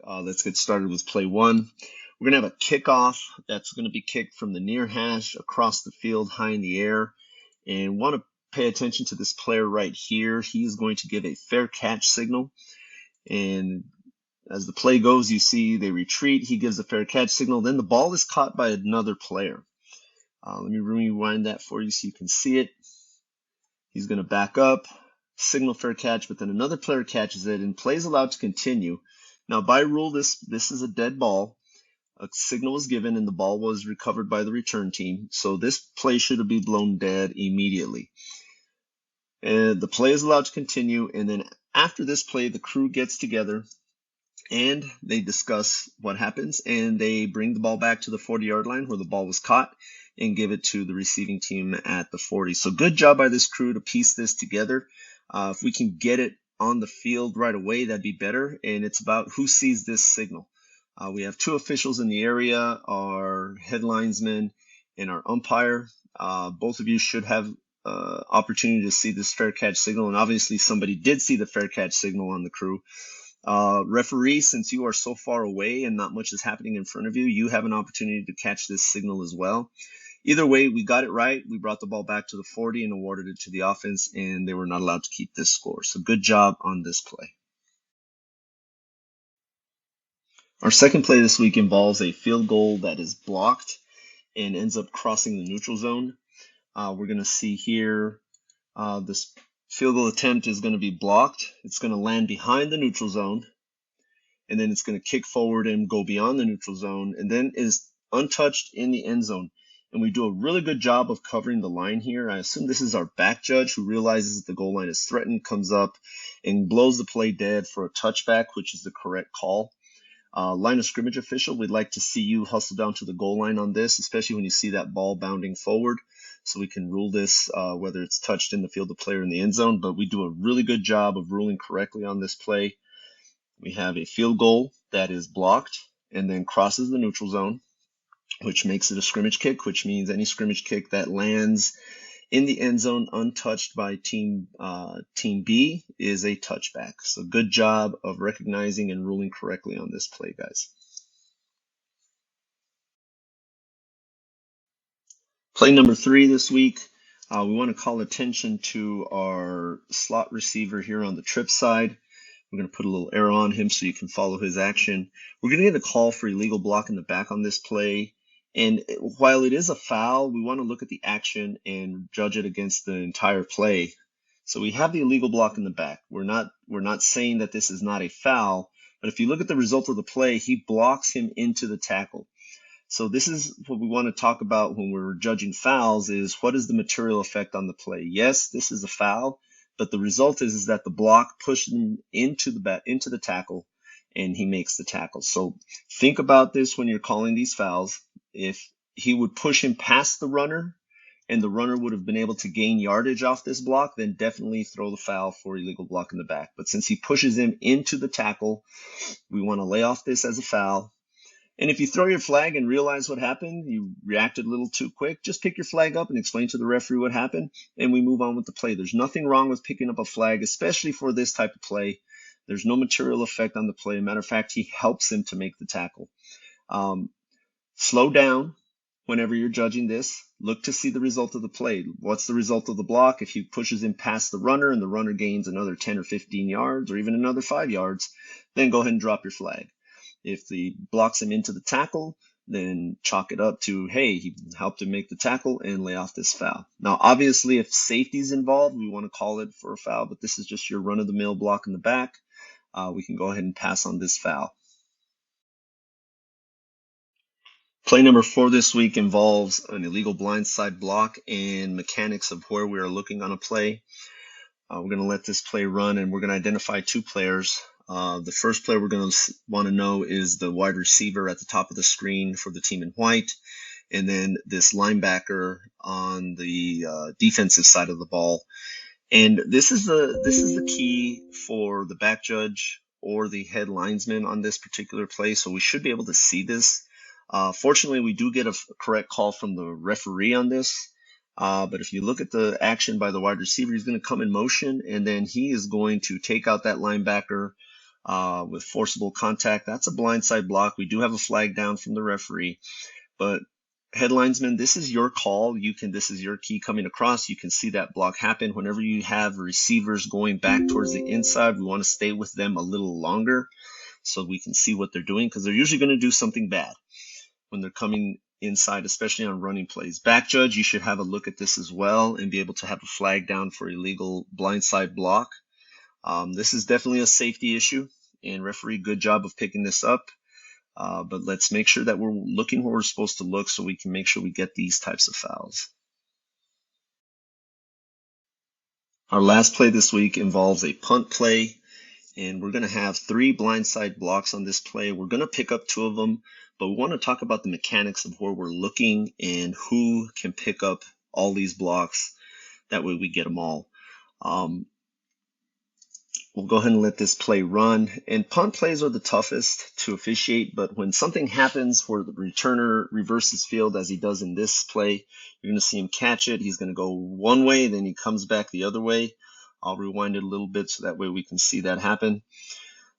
Let's get started with play one. We're going to have a kickoff that's going to be kicked from the near hash across the field high in the air. And want to pay attention to this player right here. He is going to give a fair catch signal. And as the play goes, you see they retreat. He gives a fair catch signal. Then the ball is caught by another player. Let me rewind that for you so you can see it. He's going to back up, signal fair catch, but then another player catches it and play is allowed to continue. Now, by rule, this is a dead ball. A signal was given and the ball was recovered by the return team. So this play should be blown dead immediately. And the play is allowed to continue. And then after this play, the crew gets together and they discuss what happens. And they bring the ball back to the 40-yard line where the ball was caught and give it to the receiving team at the 40. So good job by this crew to piece this together. If we can get it on the field right away, that'd be better. And it's about who sees this signal. We have two officials in the area, our head linesman and our umpire. Both of you should have opportunity to see this fair catch signal, and obviously somebody did see the fair catch signal on the crew. Referee, since you are so far away and not much is happening in front of you, you have an opportunity to catch this signal as well. Either way, we got it right. We brought the ball back to the 40 and awarded it to the offense, and they were not allowed to keep this score. So good job on this play. Our second play this week involves a field goal that is blocked and ends up crossing the neutral zone. We're going to see here this field goal attempt is going to be blocked. It's going to land behind the neutral zone, and then it's going to kick forward and go beyond the neutral zone, and then is untouched in the end zone. And we do a really good job of covering the line here. I assume this is our back judge who realizes that the goal line is threatened, comes up and blows the play dead for a touchback, which is the correct call. Line of scrimmage official, we'd like to see you hustle down to the goal line on this, especially when you see that ball bounding forward, so we can rule this whether it's touched in the field of play or in the end zone. But we do a really good job of ruling correctly on this play. We have a field goal that is blocked and then crosses the neutral zone, which makes it a scrimmage kick, which means any scrimmage kick that lands in the end zone untouched by team B is a touchback. So good job of recognizing and ruling correctly on this play, guys. Play number 3 this week. We want to call attention to our slot receiver here on the trip side. We're going to put a little arrow on him so you can follow his action. We're going to get a call for illegal block in the back on this play. And while it is a foul, we want to look at the action and judge it against the entire play. So we have the illegal block in the back. We're not saying that this is not a foul, but if you look at the result of the play, he blocks him into the tackle. So this is what we want to talk about when we're judging fouls, is what is the material effect on the play? Yes, this is a foul, but the result is that the block pushed him into the tackle, and he makes the tackle. So think about this when you're calling these fouls. If he would push him past the runner and the runner would have been able to gain yardage off this block, then definitely throw the foul for illegal block in the back. But since he pushes him into the tackle, we want to lay off this as a foul. And if you throw your flag and realize what happened, you reacted a little too quick, just pick your flag up and explain to the referee what happened, and we move on with the play. There's nothing wrong with picking up a flag, especially for this type of play. There's no material effect on the play. Matter of fact, he helps him to make the tackle. Slow down whenever you're judging this. Look to see the result of the play. What's the result of the block? If he pushes him past the runner and the runner gains another 10 or 15 yards or even another 5 yards, then go ahead and drop your flag. If he blocks him into the tackle, then chalk it up to, hey, he helped him make the tackle, and lay off this foul. Now, obviously, if safety's involved, we want to call it for a foul, but this is just your run-of-the-mill block in the back. We can go ahead and pass on this foul. Play number 4 this week involves an illegal blindside block and mechanics of where we are looking on a play. We're going to let this play run, and we're going to identify 2 players. The first player we're going to want to know is the wide receiver at the top of the screen for the team in white, and then this linebacker on the defensive side of the ball. And this is the key for the back judge or the head linesman on this particular play, so we should be able to see this. Fortunately, we do get a correct call from the referee on this. But if you look at the action by the wide receiver, he's going to come in motion, and then he is going to take out that linebacker with forcible contact. That's a blindside block. We do have a flag down from the referee, but head linesman, this is your call. This is your key coming across. You can see that block happen. Whenever you have receivers going back towards the inside, we want to stay with them a little longer so we can see what they're doing, because they're usually going to do something bad when they're coming inside, especially on running plays. Back judge, you should have a look at this as well and be able to have a flag down for illegal blindside block. This is definitely a safety issue, and referee, good job of picking this up. But let's make sure that we're looking where we're supposed to look so we can make sure we get these types of fouls. Our last play this week involves a punt play, and we're going to have 3 blindside blocks on this play. We're going to pick up 2 of them, but we want to talk about the mechanics of where we're looking and who can pick up all these blocks. That way we get them all. We'll go ahead and let this play run. And punt plays are the toughest to officiate, but when something happens where the returner reverses field, as he does in this play, you're going to see him catch it. He's going to go one way, then he comes back the other way. I'll rewind it a little bit so that way we can see that happen.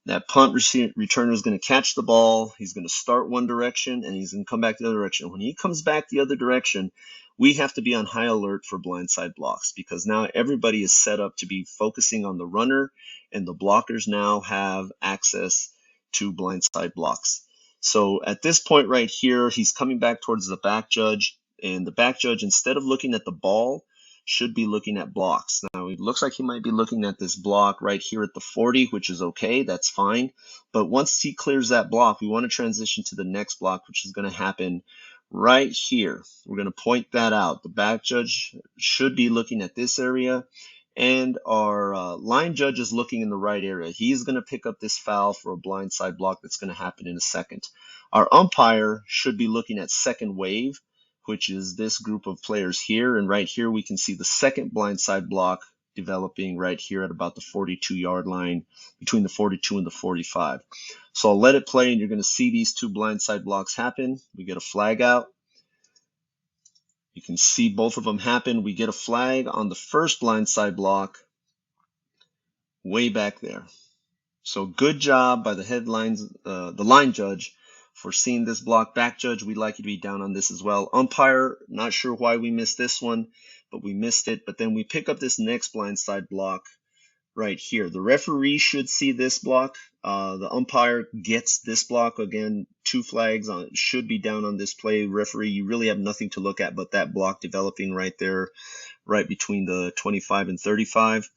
That punt returner is going to catch the ball. He's going to start one direction, and he's going to come back the other direction. When he comes back the other direction, we have to be on high alert for blindside blocks, because now everybody is set up to be focusing on the runner, and the blockers now have access to blindside blocks. So at this point right here, he's coming back towards the back judge, and the back judge, instead of looking at the ball, should be looking at blocks. Now, it looks like he might be looking at this block right here at the 40, which is okay. That's fine. But once he clears that block, we want to transition to the next block, which is going to happen right here. We're going to point that out. The back judge should be looking at this area, and our line judge is looking in the right area. He's going to pick up this foul for a blindside block that's going to happen in a second. Our umpire should be looking at second wave, which is this group of players here. And right here, we can see the second blindside block developing right here at about the 42-yard line, between the 42 and the 45. So I'll let it play, and you're going to see these 2 blindside blocks happen. We get a flag out. You can see both of them happen. We get a flag on the first blindside block way back there. So good job by the line judge for seeing this block. Back judge, we'd like you to be down on this as well. Umpire, not sure why we missed this one, but we missed it. But then we pick up this next blindside block right here. The referee should see this block. The umpire gets this block. Again, 2 flags should be down on this play. Referee, you really have nothing to look at but that block developing right there, right between the 25 and 35.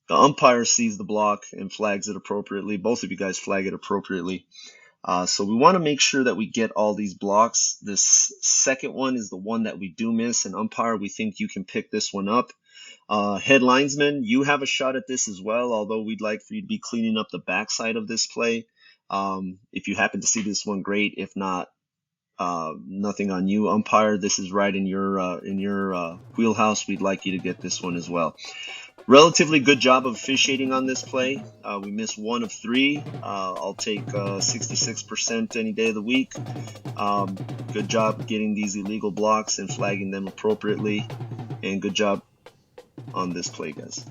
The umpire sees the block and flags it appropriately. Both of you guys flag it appropriately. So we want to make sure that we get all these blocks. This second one is the one that we do miss. And umpire, we think you can pick this one up. Head linesman, you have a shot at this as well, although we'd like for you to be cleaning up the backside of this play. If you happen to see this one, great. If not, nothing on you. Umpire, this is right in your wheelhouse. We'd like you to get this one as well. Relatively good job of officiating on this play. We missed 1 of 3. I'll take 66% any day of the week. Good job getting these illegal blocks and flagging them appropriately. And good job on this play, guys.